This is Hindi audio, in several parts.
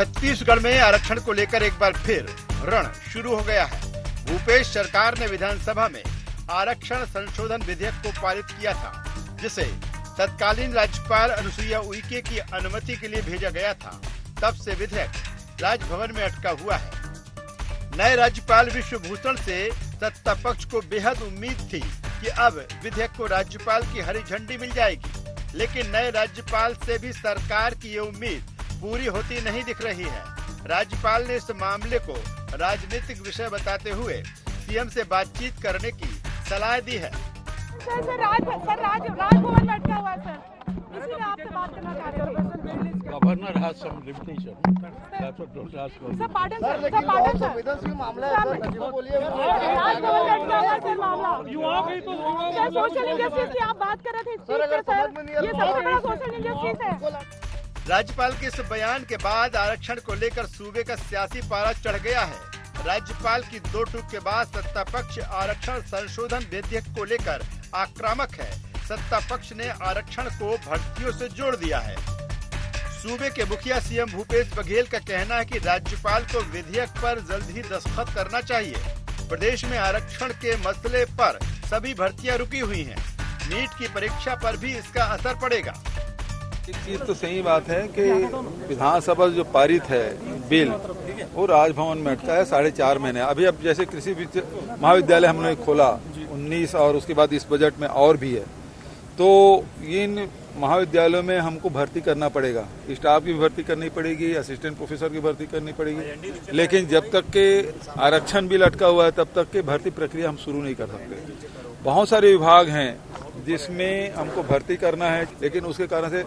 छत्तीसगढ़ में आरक्षण को लेकर एक बार फिर रण शुरू हो गया है। भूपेश सरकार ने विधानसभा में आरक्षण संशोधन विधेयक को पारित किया था, जिसे तत्कालीन राज्यपाल अनुसुईया उइके की अनुमति के लिए भेजा गया था। तब से विधेयक राजभवन में अटका हुआ है। नए राज्यपाल विश्वभूषण से सत्ता पक्ष को बेहद उम्मीद थी कि अब विधेयक को राज्यपाल की हरी झंडी मिल जाएगी, लेकिन नए राज्यपाल से भी सरकार की ये उम्मीद पूरी होती नहीं दिख रही है। राज्यपाल ने इस मामले को राजनीतिक विषय बताते हुए सीएम से बातचीत करने की सलाह दी है। राजभवन में अटका हुआ है सर, इसीलिए आपसे बात करना चाह रहे हैं। Governor has some limitation. That's what don't ask for. Sir pardon sir संवेदनशील मामला है सर, बोलिए। राजभवन में अटका हुआ है सर मामला। सर सोशल इंजस्टिस की आप बात कर रहे थे सर, ये सबसे बड़ा सोशल इंजस्टिस है। राज्यपाल के इस बयान के बाद आरक्षण को लेकर सूबे का सियासी पारा चढ़ गया है। राज्यपाल की दो टूक के बाद सत्ता पक्ष आरक्षण संशोधन विधेयक को लेकर आक्रामक है। सत्ता पक्ष ने आरक्षण को भर्तियों से जोड़ दिया है। सूबे के मुखिया सीएम भूपेश बघेल का कहना है कि राज्यपाल को विधेयक पर जल्द ही दस्तखत करना चाहिए। प्रदेश में आरक्षण के मसले पर सभी भर्तियां रुकी हुई हैं। नीट की परीक्षा पर भी इसका असर पड़ेगा। एक चीज तो सही बात है कि विधानसभा जो पारित है बिल, वो राजभवन में अटका है 4.5 महीने। अभी अब जैसे कृषि महाविद्यालय हमने खोला 19 और उसके बाद इस बजट में और भी है, तो इन महाविद्यालयों में हमको भर्ती करना पड़ेगा, स्टाफ की भर्ती करनी पड़ेगी, असिस्टेंट प्रोफेसर की भर्ती करनी पड़ेगी। लेकिन जब तक के आरक्षण बिल अटका हुआ है तब तक के भर्ती प्रक्रिया हम शुरू नहीं कर सकते। बहुत सारे विभाग हैं जिसमें हमको भर्ती करना है, लेकिन उसके कारण से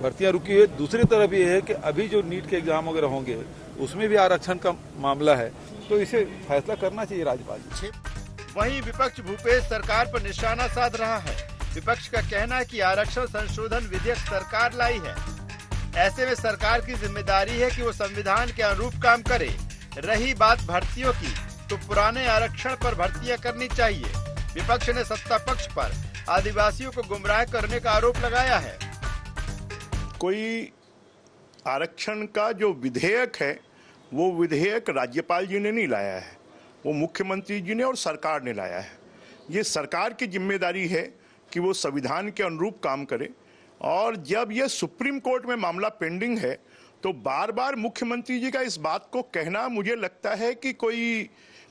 भर्तियां रुकी है। दूसरी तरफ ये है कि अभी जो नीट के एग्जाम वगैरह होंगे उसमें भी आरक्षण का मामला है, तो इसे फैसला करना चाहिए राज्यपाल जी। वहीं विपक्ष भूपेश सरकार पर निशाना साध रहा है। विपक्ष का कहना है कि आरक्षण संशोधन विधेयक सरकार लाई है। ऐसे में सरकार की जिम्मेदारी है कि वो संविधान के अनुरूप काम करे। रही बात भर्तियों की, तो पुराने आरक्षण पर भर्तियां करनी चाहिए। विपक्ष ने सत्ता पक्ष पर आदिवासियों को गुमराह करने का आरोप लगाया है। कोई आरक्षण का जो विधेयक है वो विधेयक राज्यपाल जी ने नहीं लाया है, वो मुख्यमंत्री जी ने और सरकार ने लाया है। ये सरकार की जिम्मेदारी है कि वो संविधान के अनुरूप काम करे। और जब ये सुप्रीम कोर्ट में मामला पेंडिंग है तो बार बार मुख्यमंत्री जी का इस बात को कहना, मुझे लगता है कि कोई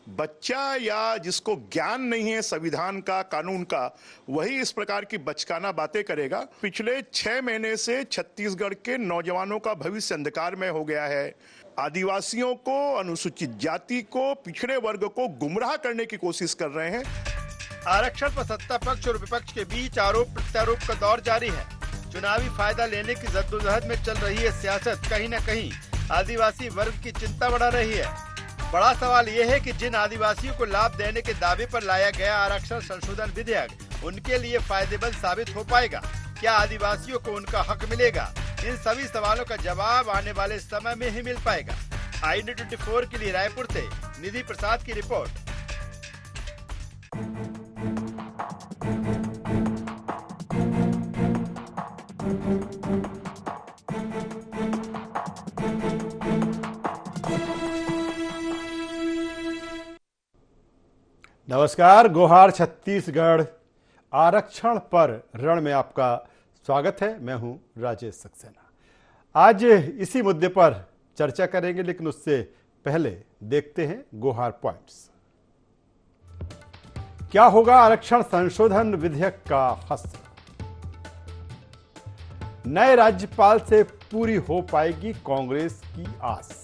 बच्चा या जिसको ज्ञान नहीं है संविधान का, कानून का, वही इस प्रकार की बचकाना बातें करेगा। पिछले 6 महीने से छत्तीसगढ़ के नौजवानों का भविष्य अंधकार में हो गया है। आदिवासियों को, अनुसूचित जाति को, पिछड़े वर्ग को गुमराह करने की कोशिश कर रहे हैं। आरक्षण पर सत्ता पक्ष और विपक्ष के बीच आरोप प्रत्यारोप का दौर जारी है। चुनावी फायदा लेने की जद्दोजहद में चल रही है सियासत कहीं न कहीं आदिवासी वर्ग की चिंता बढ़ा रही है। बड़ा सवाल ये है कि जिन आदिवासियों को लाभ देने के दावे पर लाया गया आरक्षण संशोधन विधेयक उनके लिए फायदेमंद साबित हो पाएगा। क्या आदिवासियों को उनका हक मिलेगा? इन सभी सवालों का जवाब आने वाले समय में ही मिल पाएगा। IND24 के लिए रायपुर से निधि प्रसाद की रिपोर्ट। नमस्कार, गोहार छत्तीसगढ़ आरक्षण पर रण में आपका स्वागत है। मैं हूं राजेश सक्सेना। आज इसी मुद्दे पर चर्चा करेंगे, लेकिन उससे पहले देखते हैं गोहार पॉइंट्स। क्या होगा आरक्षण संशोधन विधेयक का फैसला? नए राज्यपाल से पूरी हो पाएगी कांग्रेस की आस।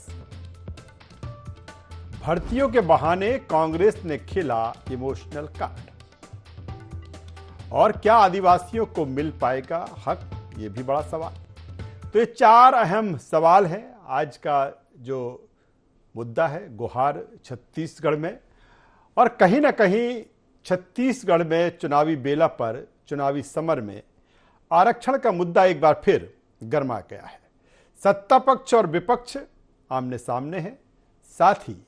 भर्तियों के बहाने कांग्रेस ने खेला इमोशनल कार्ड। और क्या आदिवासियों को मिल पाएगा हक? ये भी बड़ा सवाल। तो ये 4 अहम सवाल हैं आज का जो मुद्दा है गोहार छत्तीसगढ़ में। और कहीं ना कहीं छत्तीसगढ़ में चुनावी बेला पर, चुनावी समर में आरक्षण का मुद्दा एक बार फिर गर्मा गया है। सत्ता पक्ष और विपक्ष आमने सामने हैं। साथ ही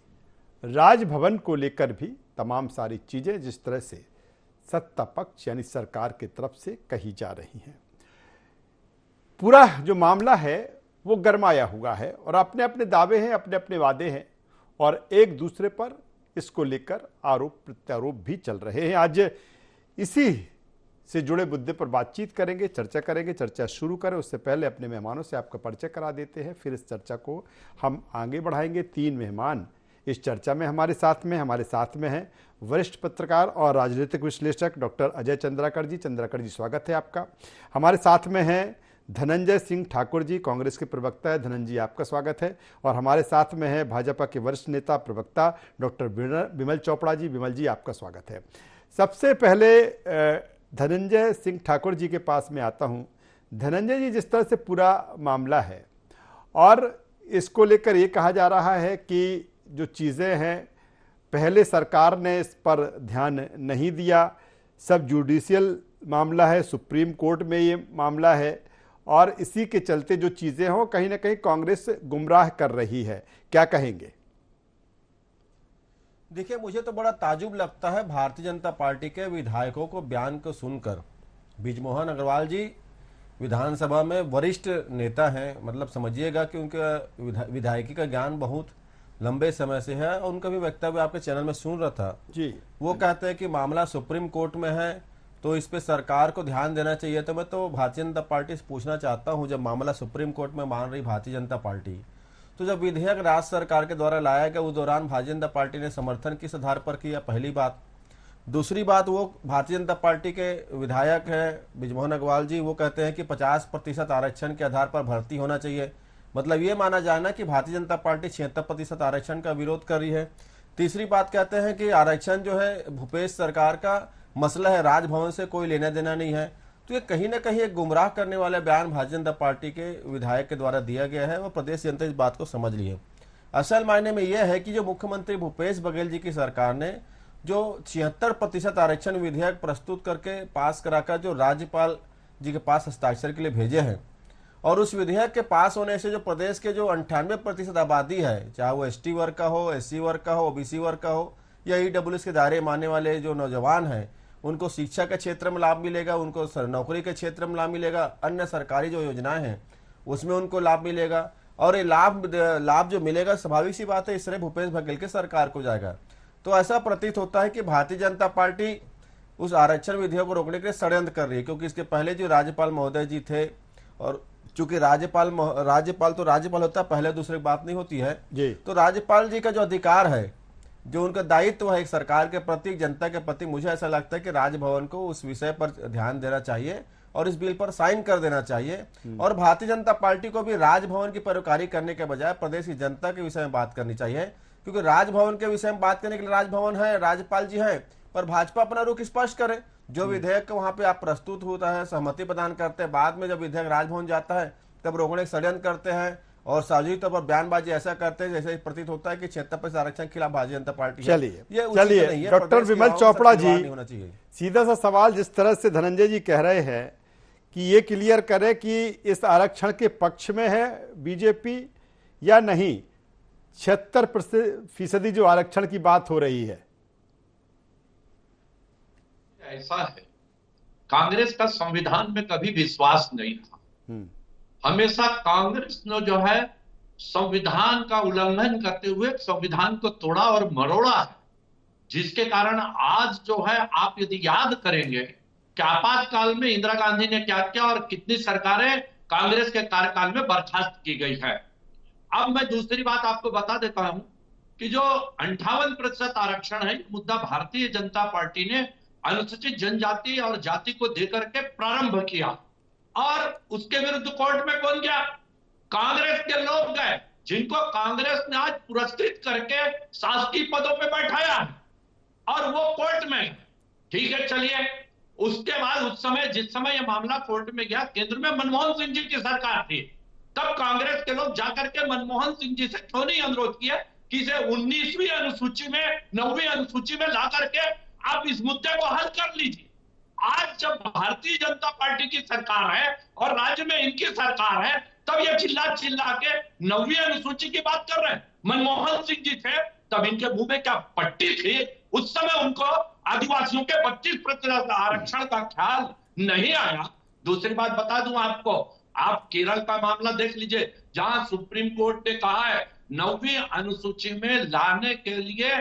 राजभवन को लेकर भी तमाम सारी चीजें जिस तरह से सत्ता पक्ष यानी सरकार की तरफ से कही जा रही हैं। पूरा जो मामला है वो गरमाया हुआ है और अपने अपने दावे हैं, अपने अपने वादे हैं और एक दूसरे पर इसको लेकर आरोप प्रत्यारोप भी चल रहे हैं। आज इसी से जुड़े मुद्दे पर बातचीत करेंगे, चर्चा करेंगे। चर्चा शुरू करें उससे पहले अपने मेहमानों से आपका परिचय करा देते हैं, फिर इस चर्चा को हम आगे बढ़ाएंगे। 3 मेहमान इस चर्चा में हमारे साथ में हैं वरिष्ठ पत्रकार और राजनीतिक विश्लेषक डॉक्टर अजय चंद्राकर जी। चंद्राकर जी, स्वागत है आपका। हमारे साथ में हैं धनंजय सिंह ठाकुर जी, कांग्रेस के प्रवक्ता है। धनंजय जी, आपका स्वागत है। और हमारे साथ में है भाजपा के वरिष्ठ नेता प्रवक्ता डॉक्टर विमल चोपड़ा जी। विमल जी, आपका स्वागत है। सबसे पहले धनंजय सिंह ठाकुर जी के पास में आता हूं। धनंजय जी, जिस तरह से पूरा मामला है और इसको लेकर ये कहा जा रहा है कि जो चीज़ें हैं पहले सरकार ने इस पर ध्यान नहीं दिया, सब जुडिशियल मामला है, सुप्रीम कोर्ट में ये मामला है और इसी के चलते जो चीज़ें हों कहीं ना कहीं कांग्रेस गुमराह कर रही है, क्या कहेंगे? देखिए, मुझे तो बड़ा ताजुब लगता है भारतीय जनता पार्टी के विधायकों को बयान को सुनकर। बृजमोहन अग्रवाल जी विधानसभा में वरिष्ठ नेता हैं, मतलब समझिएगा कि उनका विधायकी का ज्ञान बहुत लंबे समय से है और उनका भी वक्तव्य आपके चैनल में सुन रहा था जी। वो कहते हैं कि मामला सुप्रीम कोर्ट में है तो इस पे सरकार को ध्यान देना चाहिए। तो मैं तो भारतीय जनता पार्टी से पूछना चाहता हूं, जब मामला सुप्रीम कोर्ट में मान रही भारतीय जनता पार्टी, तो जब विधेयक राज्य सरकार के द्वारा लाया गया उस दौरान भारतीय जनता पार्टी ने समर्थन किस आधार पर किया, पहली बात। दूसरी बात, वो भारतीय जनता पार्टी के विधायक है बृजमोहन अग्रवाल जी, वो कहते हैं कि 50% आरक्षण के आधार पर भर्ती होना चाहिए। मतलब ये माना जाना कि भारतीय जनता पार्टी 76% आरक्षण का विरोध कर रही है। तीसरी बात, कहते हैं कि आरक्षण जो है भूपेश सरकार का मसला है, राजभवन से कोई लेना देना नहीं है। तो ये कहीं ना कहीं एक गुमराह करने वाला बयान भारतीय जनता पार्टी के विधायक के द्वारा दिया गया है और प्रदेश जनता इस बात को समझ ली है। असल मायने में यह है कि जो मुख्यमंत्री भूपेश बघेल जी की सरकार ने जो 76% आरक्षण विधेयक प्रस्तुत करके पास कराकर जो राज्यपाल जी के पास हस्ताक्षर के लिए भेजे हैं और उस विधेयक के पास होने से जो प्रदेश के जो 98% आबादी है, चाहे वो एसटी वर्ग का हो, एससी वर्ग का हो, ओबीसी वर्ग का हो या ईडब्ल्यूएस के दायरे मानने वाले जो नौजवान हैं, उनको शिक्षा के क्षेत्र में लाभ मिलेगा, उनको नौकरी के क्षेत्र में लाभ मिलेगा, अन्य सरकारी जो योजनाएं हैं उसमें उनको लाभ मिलेगा और ये लाभ जो मिलेगा स्वाभाविक सी बात है इससे भूपेश बघेल की सरकार को जाएगा। तो ऐसा प्रतीत होता है कि भारतीय जनता पार्टी उस आरक्षण विधेयक को रोकने के लिए षड्यंत्र कर रही है, क्योंकि इसके पहले जो राज्यपाल महोदय जी थे और चूंकि राज्यपाल तो राज्यपाल होता है, पहले दूसरे बात नहीं होती है जी। तो राज्यपाल जी का जो अधिकार है, जो उनका दायित्व है एक सरकार के प्रति, जनता के प्रति, मुझे ऐसा लगता है कि राजभवन को उस विषय पर ध्यान देना चाहिए और इस बिल पर साइन कर देना चाहिए। और भारतीय जनता पार्टी को भी राजभवन की पैरोकारी करने के बजाय प्रदेश की जनता के विषय में बात करनी चाहिए, क्योंकि राजभवन के विषय में बात करने के लिए राजभवन है, राज्यपाल जी हैं, पर भाजपा अपना रुख स्पष्ट करे। जो विधेयक वहां पे आप प्रस्तुत होता है, सहमति प्रदान करते हैं, बाद में जब विधेयक राजभवन जाता है तब रोकने षड्यंत्र करते हैं और सार्वजनिक तौर पर बयानबाजी ऐसा करते हैं जैसे प्रतीत होता है कि 76% आरक्षण के खिलाफ भारतीय जनता पार्टी है। चलिए डॉक्टर विमल चोपड़ा जी, सीधा सा सवाल, जिस तरह से धनंजय जी कह रहे हैं कि ये क्लियर करे कि इस आरक्षण के पक्ष में है बीजेपी या नहीं, 76% जो आरक्षण की बात हो रही है। ऐसा है, कांग्रेस का संविधान में कभी विश्वास नहीं था। हमेशा कांग्रेस ने जो है संविधान का उल्लंघन करते हुए संविधान को तोड़ा और मरोड़ा है, जिसके कारण आज जो है आप यदि याद करेंगे कि आपातकाल में इंदिरा गांधी ने क्या किया और कितनी सरकारें कांग्रेस के कार्यकाल में बर्खास्त की गई है। अब मैं दूसरी बात आपको बता देता हूं कि जो 58% आरक्षण है, मुद्दा भारतीय जनता पार्टी ने अनुसूचित जनजाति और जाति को देकर के प्रारंभ किया और उसके विरुद्ध कोर्ट में कौन गया? कांग्रेस के लोग गए, जिनको कांग्रेस ने आज पुरस्कृत करके शासकीय पदों पे बैठाया है और वो कोर्ट में। ठीक है, चलिए, उसके बाद उस समय जिस समय यह मामला कोर्ट में गया, केंद्र में मनमोहन सिंह जी की सरकार थी, तब कांग्रेस के लोग जाकर के मनमोहन सिंह जी से क्यों नहीं अनुरोध किया कि इसे 19वीं अनुसूची में 9वीं अनुसूची में ला करके आप इस मुद्दे को हल कर लीजिए। आज जब भारतीय जनता पार्टी की सरकार है और राज्य में इनकी सरकार है, तब ये चिल्ला के 9वीं अनुसूची की बात कर रहे हैं। मनमोहन सिंह जी थे, तब इनके मुंह में क्या पट्टी थी? उस समय उनको आदिवासियों के 25% आरक्षण का ख्याल नहीं आया। दूसरी बात बता दूं आपको, आप केरल का मामला देख लीजिए, जहां सुप्रीम कोर्ट ने कहा है 9वीं अनुसूची में लाने के लिए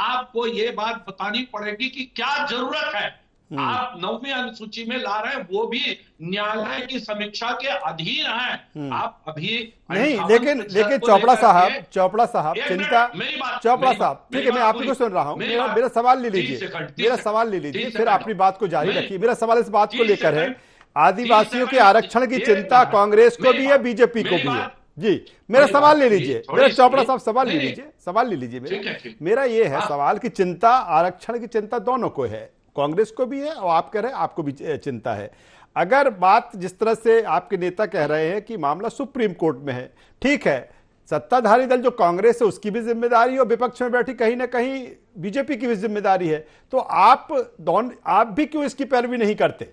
आपको ये बात बतानी पड़ेगी कि क्या जरूरत है। आप 9वीं अनुसूची में ला रहे हैं, वो भी न्यायालय की समीक्षा के अधीन है। आप अभी नहीं, लेकिन चोपड़ा साहब चिंता, चोपड़ा साहब ठीक है, मैं आप ही को सुन रहा हूं, मेरा सवाल ले लीजिए, फिर अपनी बात को जारी रखिए। मेरा सवाल इस बात को लेकर है, आदिवासियों के आरक्षण की चिंता कांग्रेस को भी है, बीजेपी को भी है। जी, मेरा सवाल ले लीजिए, मेरा चोपड़ा साहब सवाल ले लीजिए। मेरा ये है सवाल कि चिंता, आरक्षण की चिंता दोनों को है, कांग्रेस को भी है और आप कह रहे हैं आपको भी चिंता है। अगर बात जिस तरह से आपके नेता कह रहे हैं कि मामला सुप्रीम कोर्ट में है, ठीक है, सत्ताधारी दल जो कांग्रेस है उसकी भी जिम्मेदारी है और विपक्ष में बैठी कहीं ना कहीं बीजेपी की भी जिम्मेदारी है, तो आप भी क्यों इसकी पैरवी नहीं करते?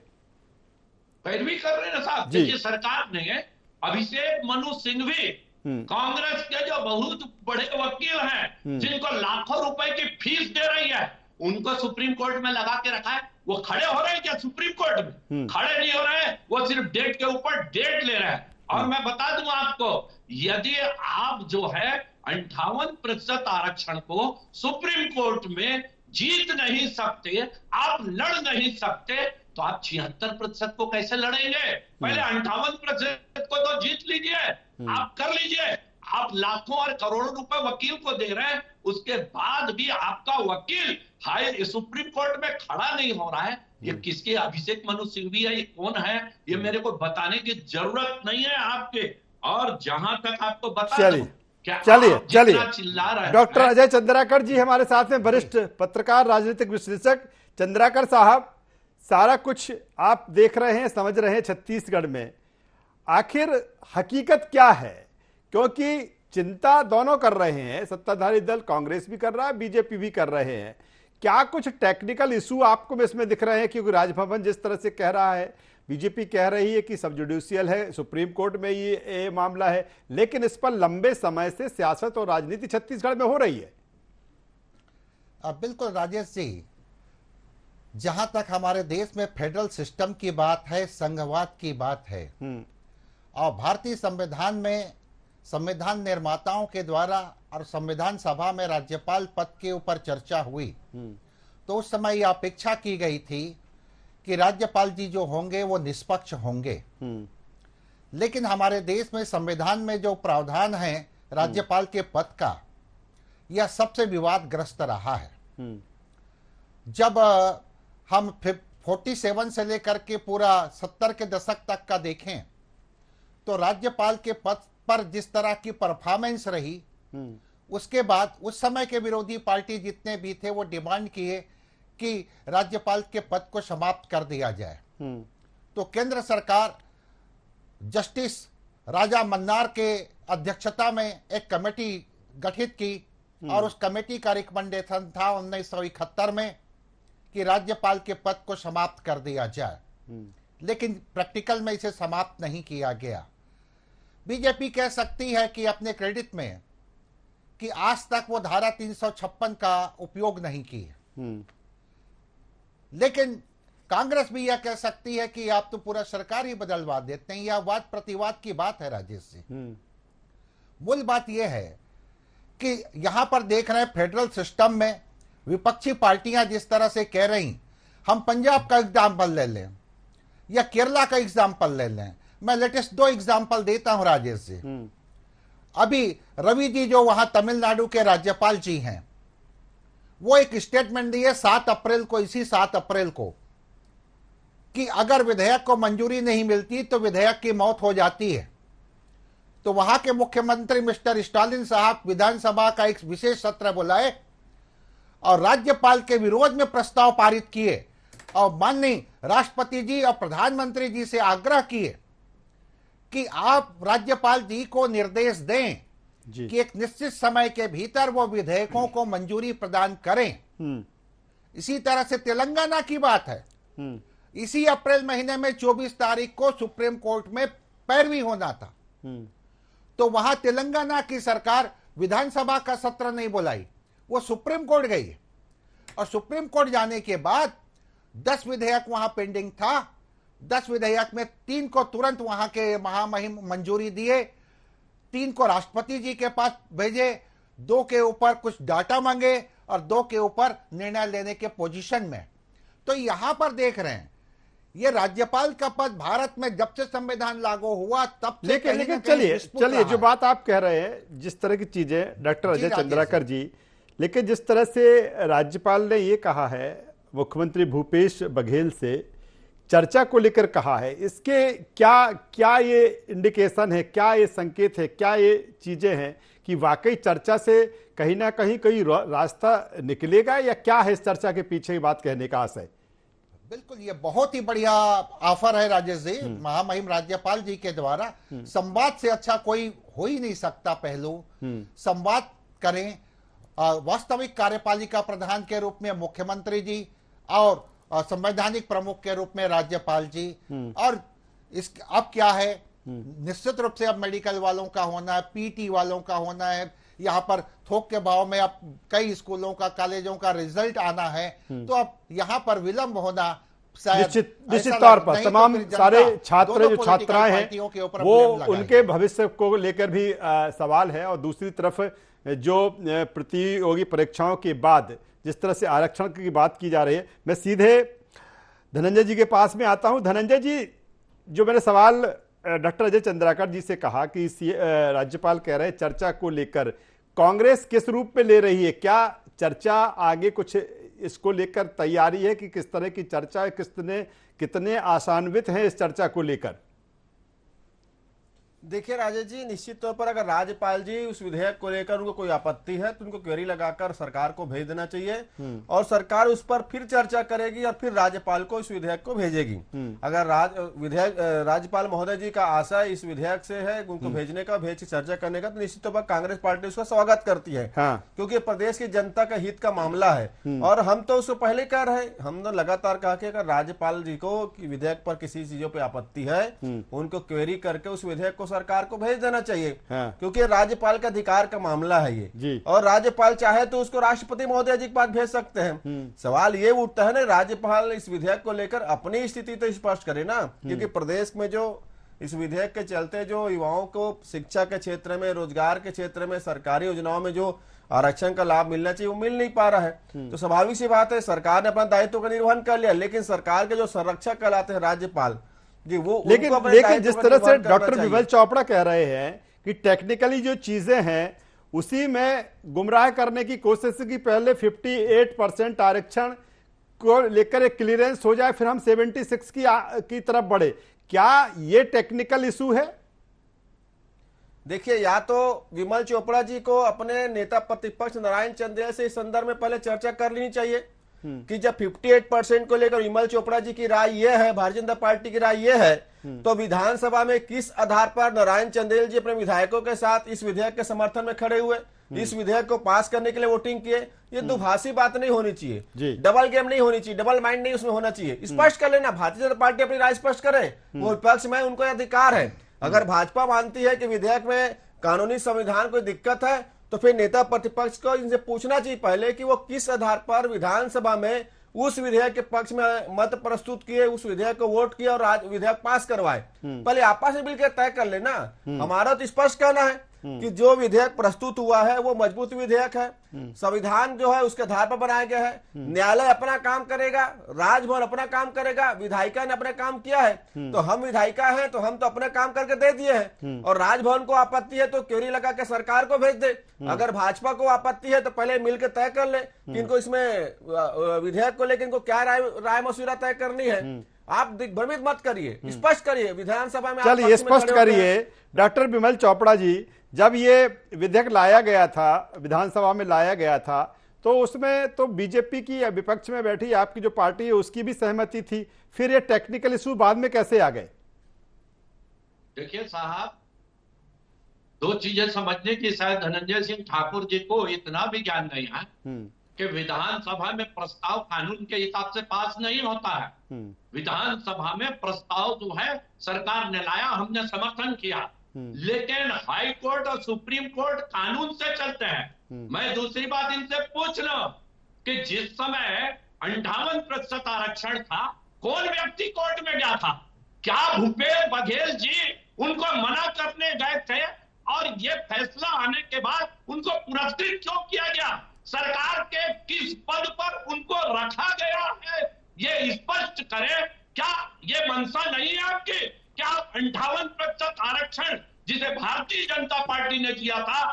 पैरवी कर रहे हैं ना साहब। देखिए, सरकार ने अभिषेक मनु सिंघवी कांग्रेस के जो बहुत बड़े वकील हैं, जिनको लाखों रुपए की फीस दे रही है, उनको सुप्रीम कोर्ट में लगा के रखा है। वो खड़े हो रहे हैं क्या सुप्रीम कोर्ट में? खड़े नहीं हो रहे हैं, वो सिर्फ डेट के ऊपर डेट ले रहे हैं। और मैं बता दूं आपको, यदि आप जो है 58% आरक्षण को सुप्रीम कोर्ट में जीत नहीं सकते, आप लड़ नहीं सकते, तो आप 76% को कैसे लड़ेंगे? पहले 58% को तो जीत लीजिए, आप कर लीजिए। आप लाखों और करोड़ों रुपए वकील को दे रहे हैं, उसके बाद भी आपका वकील हाई सुप्रीम कोर्ट में खड़ा नहीं हो रहा है। ये किसके अभिषेक मनु सिंघवी है, ये कौन है, ये मेरे को बताने की जरूरत नहीं है आपके। और जहां तक आपको बता दूं, चलिए चिल्ला रहा है डॉक्टर अजय चंद्राकर जी हमारे साथ में, वरिष्ठ पत्रकार, राजनीतिक विश्लेषक। चंद्राकर साहब, सारा कुछ आप देख रहे हैं, समझ रहे हैं छत्तीसगढ़ में, आखिर हकीकत क्या है? क्योंकि चिंता दोनों कर रहे हैं, सत्ताधारी दल कांग्रेस भी कर रहा है, बीजेपी भी कर रहे हैं। क्या कुछ टेक्निकल इशू आपको इसमें दिख रहे हैं? क्योंकि राजभवन जिस तरह से कह रहा है, बीजेपी कह रही है कि सब जुडिशियल है, सुप्रीम कोर्ट में ये मामला है, लेकिन इस पर लंबे समय से सियासत और राजनीति छत्तीसगढ़ में हो रही है। बिल्कुल राजेश जी, जहां तक हमारे देश में फेडरल सिस्टम की बात है, संघवाद की बात है, और भारतीय संविधान में संविधान निर्माताओं के द्वारा और संविधान सभा में राज्यपाल पद के ऊपर चर्चा हुई, तो उस समय यह अपेक्षा की गई थी कि राज्यपाल जी जो होंगे वो निष्पक्ष होंगे। लेकिन हमारे देश में संविधान में जो प्रावधान है राज्यपाल के पद का, यह सबसे विवादग्रस्त रहा है। जब हम 47 से लेकर के पूरा 70 के दशक तक का देखें, तो राज्यपाल के पद पर जिस तरह की परफॉर्मेंस रही, उसके बाद उस समय के विरोधी पार्टी जितने भी थे वो डिमांड किए कि राज्यपाल के पद को समाप्त कर दिया जाए। तो केंद्र सरकार जस्टिस राजा मन्नार के अध्यक्षता में एक कमेटी गठित की और उस कमेटी का रिकमेंडेशन था 1971 में कि राज्यपाल के पद को समाप्त कर दिया जाए, लेकिन प्रैक्टिकल में इसे समाप्त नहीं किया गया। बीजेपी कह सकती है कि अपने क्रेडिट में कि आज तक वो धारा 356 का उपयोग नहीं की है, लेकिन कांग्रेस भी यह कह सकती है कि आप तो पूरा सरकार ही बदलवा देते हैं। यह वाद प्रतिवाद की बात है राजेश जी। मूल बात यह है कि यहां पर देख रहे हैं फेडरल सिस्टम में विपक्षी पार्टियां जिस तरह से कह रही, हम पंजाब का एग्जाम्पल ले लें या केरला का एग्जाम्पल ले लें। मैं लेटेस्ट 2 एग्जाम्पल देता हूं राजेश जी। अभी रवि जी जो वहां तमिलनाडु के राज्यपाल जी हैं, वो एक स्टेटमेंट दिए 7 अप्रैल को, इसी 7 अप्रैल को, कि अगर विधेयक को मंजूरी नहीं मिलती तो विधेयक की मौत हो जाती है। तो वहां के मुख्यमंत्री मिस्टर स्टालिन साहब विधानसभा का एक विशेष सत्र बुलाए और राज्यपाल के विरोध में प्रस्ताव पारित किए और माननीय राष्ट्रपति जी और प्रधानमंत्री जी से आग्रह किए कि आप राज्यपाल जी को निर्देश दें कि एक निश्चित समय के भीतर वो विधेयकों को मंजूरी प्रदान करें। इसी तरह से तेलंगाना की बात है, इसी अप्रैल महीने में 24 तारीख को सुप्रीम कोर्ट में पैरवी होना था, तो वहां तेलंगाना की सरकार विधानसभा का सत्र नहीं बुलाई, वो सुप्रीम कोर्ट गई और सुप्रीम कोर्ट जाने के बाद 10 विधेयक वहां पेंडिंग था। 10 विधेयक में 3 को तुरंत वहां के महामहिम मंजूरी दिए, 3 को राष्ट्रपति जी के पास भेजे, 2 के ऊपर कुछ डाटा मांगे और 2 के ऊपर निर्णय लेने के पोजीशन में। तो यहां पर देख रहे हैं ये राज्यपाल का पद भारत में जब से संविधान लागू हुआ तब से लेकिन चलिए जो बात आप कह रहे हैं, जिस तरह की चीजें डॉक्टर अजय चंद्राकर जी, लेकिन जिस तरह से राज्यपाल ने ये कहा है मुख्यमंत्री भूपेश बघेल से चर्चा को लेकर कहा है, इसके क्या ये इंडिकेशन है, क्या ये संकेत है, क्या ये चीजें हैं कि वाकई चर्चा से कहीं ना कहीं कोई रास्ता निकलेगा, या क्या है इस चर्चा के पीछे की बात कहने का आशय? बिल्कुल, ये बहुत ही बढ़िया ऑफर है राजेश जी, महामहिम राज्यपाल जी के द्वारा। संवाद से अच्छा कोई हो ही नहीं सकता पहलू। संवाद करें, वास्तविक कार्यपालिका प्रधान के रूप में मुख्यमंत्री जी और संवैधानिक प्रमुख के रूप में राज्यपाल जी। और इस अब क्या है, निश्चित रूप से अब मेडिकल वालों का होना है, पीटी वालों का होना है, यहाँ पर थोक के भाव में अब कई स्कूलों का, कॉलेजों का रिजल्ट आना है, तो अब यहाँ पर विलंब होना निश्चित तौर पर तमाम सारे छात्र जो छात्राएं हैं वो उनके भविष्य को लेकर भी सवाल है। और दूसरी तरफ जो प्रतियोगी परीक्षाओं के बाद जिस तरह से आरक्षण की बात की जा रही है, मैं सीधे धनंजय जी के पास में आता हूं। धनंजय जी, जो मैंने सवाल डॉक्टर अजय चंद्राकर जी से कहा कि राज्यपाल कह रहे हैं चर्चा को लेकर कांग्रेस किस रूप में ले रही है, क्या चर्चा आगे कुछ इसको लेकर तैयारी है कि किस तरह की चर्चा है, कितने आशान्वित हैं इस चर्चा को लेकर? देखिए राजेश जी, निश्चित तौर पर अगर राज्यपाल जी उस विधेयक को लेकर उनको कोई आपत्ति है तो उनको क्वेरी लगाकर सरकार को भेज देना चाहिए और सरकार उस पर फिर चर्चा करेगी और फिर राज्यपाल को इस विधेयक को भेजेगी। अगर राज्यपाल महोदय जी का आशय इस विधेयक से है उनको भेजने का, भेज के चर्चा करने का, तो निश्चित तौर पर कांग्रेस पार्टी उसका स्वागत करती है। क्योंकि प्रदेश की जनता का हित का मामला है और हम तो उसको पहले कह रहे हैं, हमने लगातार कहा कि अगर राज्यपाल जी को विधेयक पर किसी चीजों पर आपत्ति है उनको क्वेरी करके उस विधेयक को सरकार को भेज देना चाहिए। क्योंकि राज्यपाल का अधिकार का मामला है ये, और राज्यपाल चाहे तो उसको राष्ट्रपति महोदय जी के पास भेज सकते हैं। सवाल ये उठता है ना, राज्यपाल इस विधेयक को लेकर अपनी स्थिति तो स्पष्ट करे ना, क्योंकि प्रदेश में जो इस विधेयक के चलते जो युवाओं को शिक्षा के क्षेत्र में, रोजगार के क्षेत्र में, सरकारी योजनाओं में जो आरक्षण का लाभ मिलना चाहिए वो मिल नहीं पा रहा है। तो स्वाभाविक सी बात है, सरकार ने अपना दायित्व का निर्वहन कर लिया, लेकिन सरकार के जो संरक्षक कहलाते हैं राज्यपाल जी, वो लेकिन जिस तरह से डॉक्टर विमल चोपड़ा कह रहे हैं कि टेक्निकली जो चीजें हैं उसी में गुमराह करने की कोशिश की, पहले 58% आरक्षण को लेकर एक क्लियरेंस हो जाए फिर हम 76 की तरफ बढ़े, क्या ये टेक्निकल इशू है? देखिए, या तो विमल चोपड़ा जी को अपने नेता प्रतिपक्ष नारायण चंदेल से इस संदर्भ में पहले चर्चा कर लेनी चाहिए कि जब 58% को लेकर विमल चोपड़ा जी की राय यह है, भारतीय जनता पार्टी की राय यह है, तो विधानसभा में किस आधार पर नारायण चंदेल जी अपने विधायकों के साथ इस विधेयक के समर्थन में खड़े हुए, इस विधेयक को पास करने के लिए वोटिंग किए? ये दुभाषी बात नहीं होनी चाहिए, डबल गेम नहीं होनी चाहिए, डबल माइंड नहीं उसमें होना चाहिए। स्पष्ट कर लेना, भारतीय जनता पार्टी अपनी राय स्पष्ट करे, वो विपक्ष में उनको अधिकार है। अगर भाजपा मानती है कि विधेयक में कानूनी संविधान कोई दिक्कत है तो फिर नेता प्रतिपक्ष को इनसे पूछना चाहिए पहले कि वो किस आधार पर विधानसभा में उस विधेयक के पक्ष में मत प्रस्तुत किए, उस विधेयक को वोट किया और आज विधेयक पास करवाए। पहले आपस में मिलकर तय कर लेना। हमारा तो स्पष्ट कहना है कि जो विधेयक प्रस्तुत हुआ है वो मजबूत विधेयक है, संविधान जो है उसके आधार पर बनाया गया है। न्यायालय अपना काम करेगा, राजभवन अपना काम करेगा, विधायिका ने अपना काम किया है, तो हम विधायिका हैं तो हम तो अपने काम करके दे दिए हैं। और राजभवन को आपत्ति है तो क्वेरी लगा के सरकार को भेज दे। अगर भाजपा को आपत्ति है तो पहले मिलकर तय कर ले कि इनको इसमें विधेयक को लेकर इनको क्या राय मशविरा तय करनी है। आप दिग्भ्रमित मत करिए, स्पष्ट करिए विधानसभा में। चलिए स्पष्ट करिए डॉक्टर विमल चोपड़ा जी, जब ये विधेयक लाया गया था, विधानसभा में लाया गया था, तो उसमें तो बीजेपी की या विपक्ष में बैठी आपकी जो पार्टी है उसकी भी सहमति थी, फिर ये टेक्निकल इशू बाद में कैसे आ गए? देखिए साहब, दो चीजें समझने की शायद धनंजय सिंह ठाकुर जी को इतना भी ज्ञान नहीं है कि विधानसभा में प्रस्ताव कानून के हिसाब से पास नहीं होता है। विधानसभा में प्रस्ताव जो है सरकार ने लाया, हमने समर्थन किया, लेकिन हाई कोर्ट और सुप्रीम कोर्ट कानून से चलते हैं। मैं दूसरी बात इनसे पूछ लूं कि जिस समय 58% आरक्षण था, कौन व्यक्ति कोर्ट में गया था? क्या भूपेश बघेल जी उनको मना करने गए थे और ये फैसला आने के बाद उनको पुरस्कृत क्यों किया गया? सरकार के किस पद पर उनको रखा गया है, ये स्पष्ट करें। क्या ये मंशा नहीं है आपकी? क्या 58% आरक्षण जिसे भारतीय जनता पार्टी ने दिया था,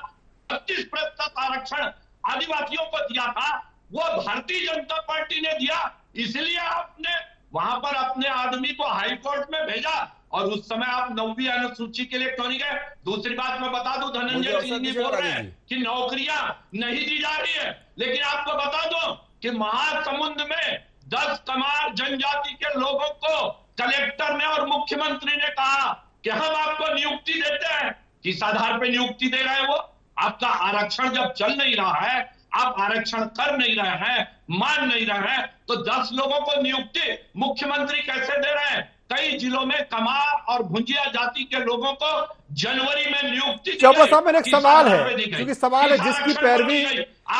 25% आरक्षण आदिवासियों को दिया था, वो भारतीय जनता पार्टी ने दिया, इसलिए आपने वहां पर अपने आदमी को हाई कोर्ट में भेजा और उस समय आप 9वीं अनुसूची के लिए क्यों नहीं गए? दूसरी बात मैं बता दूं, धनंजय सिंह जी बोल रहे हैं कि नौकरियां नहीं दी जा रही है, लेकिन आपको बता दो कि महासमुंद में 10 कमार जनजाति के लोगों को कलेक्टर ने और मुख्यमंत्री ने कहा कि हम आपको नियुक्ति देते हैं। किस आधार पर नियुक्ति दे रहे हैं? वो आपका आरक्षण जब चल नहीं रहा है, आप आरक्षण कर नहीं रहे हैं, मान नहीं रहे हैं, तो 10 लोगों को नियुक्ति मुख्यमंत्री कैसे दे रहे हैं? कई जिलों में कमार और भुंजिया जाति के लोगों को जनवरी में नियुक्ति। चोपड़ा साहब, मेरा एक सवाल है, क्योंकि सवाल है जिसकी पैरवी,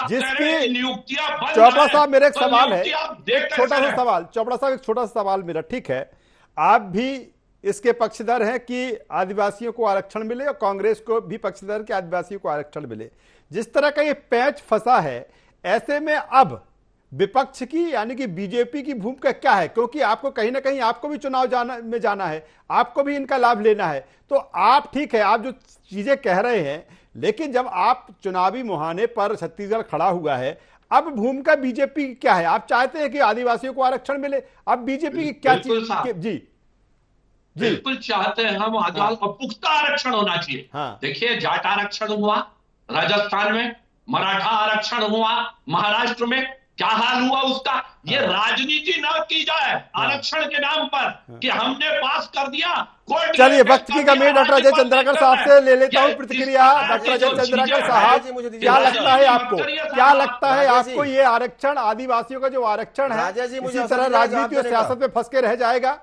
जिसकी चोपड़ा साहब मेरा एक सवाल है, एक छोटा सा सवाल, चोपड़ा साहब एक छोटा सा सवाल मेरा, ठीक है, आप भी इसके पक्षधर हैं कि आदिवासियों को आरक्षण मिले और कांग्रेस को भी पक्षधर कि आदिवासियों को आरक्षण मिले। जिस तरह का ये पैच फंसा है, ऐसे में अब विपक्ष की यानी कि बीजेपी की भूमिका क्या है? क्योंकि आपको कहीं ना कहीं आपको भी चुनाव जाना है, आपको भी इनका लाभ लेना है। तो आप, ठीक है, आप जो चीजें कह रहे हैं, लेकिन जब आप चुनावी मुहाने पर छत्तीसगढ़ खड़ा हुआ है, अब भूमिका बीजेपी की क्या है? आप चाहते हैं कि आदिवासियों को आरक्षण मिले, अब बीजेपी की क्या चीज? जी बिल्कुल चाहते हैं हम, आदिवासी को पुख्ता आरक्षण होना चाहिए। हाँ। देखिए, जाट आरक्षण हुआ राजस्थान में, मराठा आरक्षण हुआ महाराष्ट्र में, क्या हाल हुआ उसका? ये राजनीति न की जाए आरक्षण के नाम पर कि हमने पास कर दिया, कोर्ट। चलिए, वक्त की कमी, डॉक्टर अजय चंद्राकर साहब से ले लेता हूं प्रतिक्रिया। डॉक्टर अजय चंद्राकर साहब, क्या लगता है आपको, क्या लगता है आपको ये आरक्षण, आदिवासियों का जो आरक्षण है, इसी तरह राजनीति और सियासत में फंस के रह जाएगा?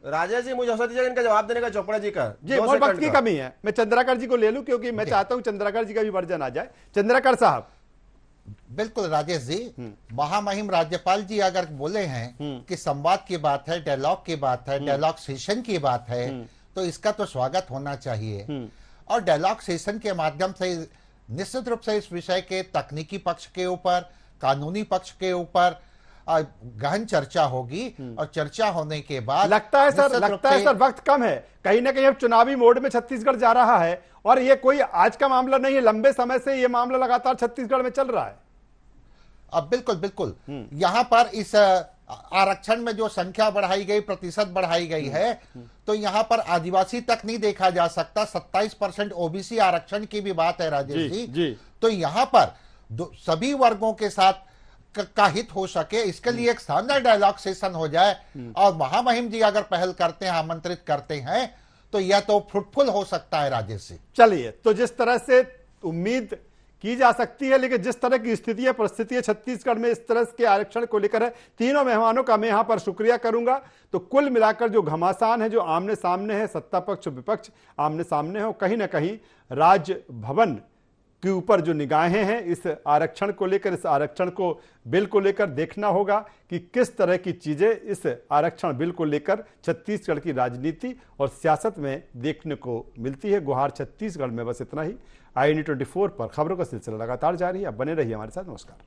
राजा जी, मुझे अवसर दीजिएगा इनका जवाब देने का, चोपड़ा जी का। जी, और वक्त की कमी है, मैं चंद्राकर जी को ले लूं क्योंकि मैं चाहता हूं चंद्राकर जी का भी वर्जन आ जाए। चंद्राकर साहब। बिल्कुल राजेश जी, महामहिम राज्यपाल जी अगर बोले हैं कि संवाद की बात है, डायलॉग की बात है, डायलॉग सेशन की बात है, तो इसका तो स्वागत होना चाहिए। और डायलॉग सेशन के माध्यम से निश्चित रूप से इस विषय के तकनीकी पक्ष के ऊपर, कानूनी पक्ष के ऊपर गहन चर्चा होगी और चर्चा होने के बाद लगता है सर वक्त कम है, कहीं ना कहीं अब चुनावी मोड में छत्तीसगढ़ जा रहा है, और ये कोई आज का मामला नहीं है, लंबे समय से ये मामला लगातार छत्तीसगढ़ में चल रहा है। अब बिल्कुल यहां पर इस आरक्षण में जो संख्या बढ़ाई गई, प्रतिशत बढ़ाई गई है, तो यहां पर आदिवासी तक नहीं देखा जा सकता। 27% ओबीसी आरक्षण की भी बात है राजेश जी। तो यहां पर सभी वर्गों के साथ का हित हो सके, इसके लिए एक शानदार डायलॉग सेशन हो जाए, और महामहिम जी अगर पहल करते हैं, आमंत्रित करते हैं, तो यह तो फ्रूटफुल हो सकता है राजेश जी। चलिए, तो जिस तरह से उम्मीद की जा सकती है, लेकिन जिस तरह की स्थितियां परिस्थितियां छत्तीसगढ़ में इस तरह के आरक्षण को लेकर है, तीनों मेहमानों का मैं यहां पर शुक्रिया करूंगा। तो कुल मिलाकर जो घमासान है, जो आमने सामने है, सत्ता पक्ष विपक्ष आमने सामने हो, कहीं ना कहीं राजभवन के ऊपर जो निगाहें हैं इस आरक्षण को लेकर, इस आरक्षण को बिल को लेकर देखना होगा कि किस तरह की चीजें इस आरक्षण बिल को लेकर छत्तीसगढ़ की राजनीति और सियासत में देखने को मिलती है। गुहार छत्तीसगढ़ में बस इतना ही। INA 24 पर खबरों का सिलसिला लगातार जारी है, अब बने रहिए हमारे साथ। नमस्कार।